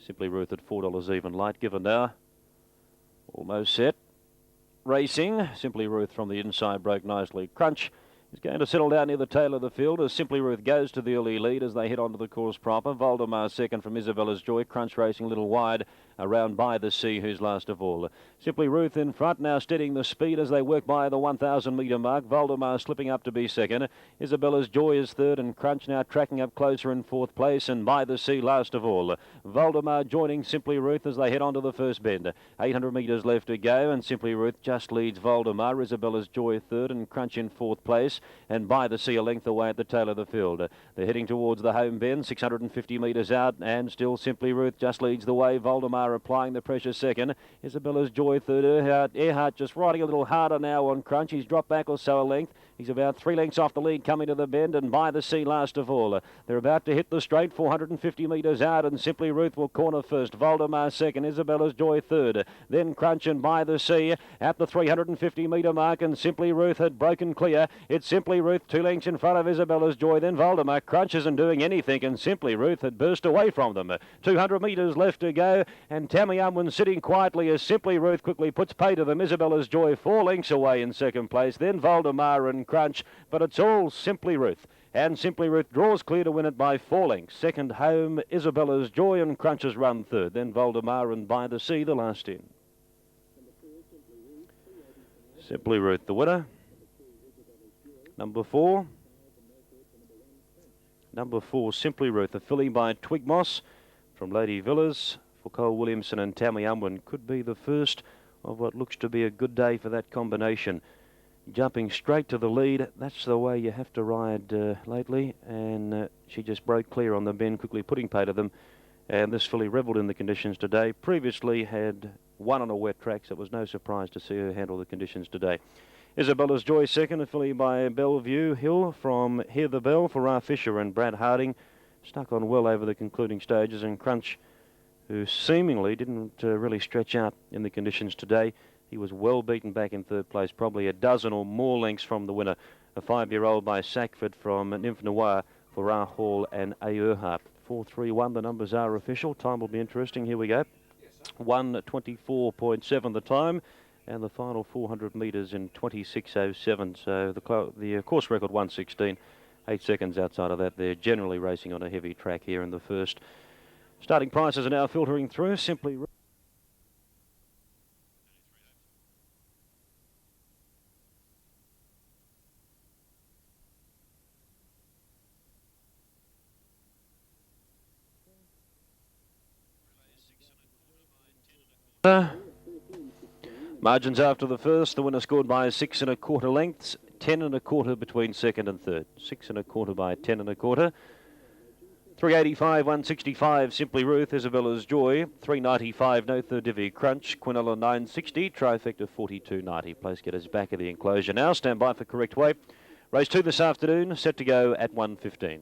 Simply Ruth at $4 even light given now. Almost set. Racing. Simply Ruth from the inside broke nicely. Crunch is going to settle down near the tail of the field as Simply Ruth goes to the early lead as they head onto the course proper. Voldemar second from Isabella's Joy. Crunch racing a little wide around By the Sea, who's last of all. Simply Ruth in front, now steadying the speed as they work by the 1,000 metre mark. Voldemar slipping up to be second. Isabella's Joy is third, and Crunch now tracking up closer in fourth place, and By the Sea last of all. Voldemar joining Simply Ruth as they head onto the first bend. 800 metres left to go, and Simply Ruth just leads Voldemar. Isabella's Joy third, and Crunch in fourth place, and By the Sea a length away at the tail of the field. They're heading towards the home bend, 650 metres out, and still Simply Ruth just leads the way. Voldemar applying the pressure second. Isabella's Joy third. Earhart just riding a little harder now on Crunch. He's dropped back or so a length. He's about 3 lengths off the lead coming to the bend, and By the Sea last of all. They're about to hit the straight, 450 metres out, and Simply Ruth will corner first. Voldemar second, Isabella's Joy third. Then Crunch and By the Sea at the 350 metre mark, and Simply Ruth had broken clear. It's Simply Ruth 2 lengths in front of Isabella's Joy. Then Voldemar. Crunch isn't doing anything, and Simply Ruth had burst away from them. 200 metres left to go, and Tammy Unwin sitting quietly as Simply Ruth quickly puts pay to them. Isabella's Joy 4 lengths away in second place. Then Voldemar and Crunch, but it's all Simply Ruth. And Simply Ruth draws clear to win it by 4 lengths. Second home, Isabella's Joy, and Crunch's run third. Then Voldemar and By the Sea the last in. Simply Ruth the winner. Number 4. Number 4, Simply Ruth, a filly by Twigmoss from Lady Villas for Cole Williamson and Tammy Unwin. Could be the first of what looks to be a good day for that combination. Jumping straight to the lead, that's the way you have to ride lately, and she just broke clear on the bend, quickly putting pay to them. And this filly revelled in the conditions today. Previously had won on a wet track, so it was no surprise to see her handle the conditions today. Isabella's Joy second, a filly by Bellevue Hill from Hear the Bell for Ra Fisher and Brad Harding. Stuck on well over the concluding stages, and Crunch, who seemingly didn't really stretch out in the conditions today. He was well beaten back in third place, probably a dozen or more lengths from the winner. A 5-year-old by Sackford from Nymph Noir for Ra Hall and A. Earhart. 4-3-1, the numbers are official. Time will be interesting. Here we go. 1:24.7 the time, and the final 400 metres in 26:07. So the course record 1:16. 8 seconds outside of that. They're generally racing on a heavy track here in the first. Starting prices are now filtering through. Simply margins after the first. The winner scored by 6 1/4 lengths, 10 1/4 between second and third. 6 1/4 by 10 1/4. 385, 165, Simply Ruth, Isabella's Joy. 395, No Third Divvy Crunch. Quinella 960, trifecta 42.90. Place getters back of the enclosure now. Stand by for correct weight. Race 2 this afternoon, set to go at 1:15.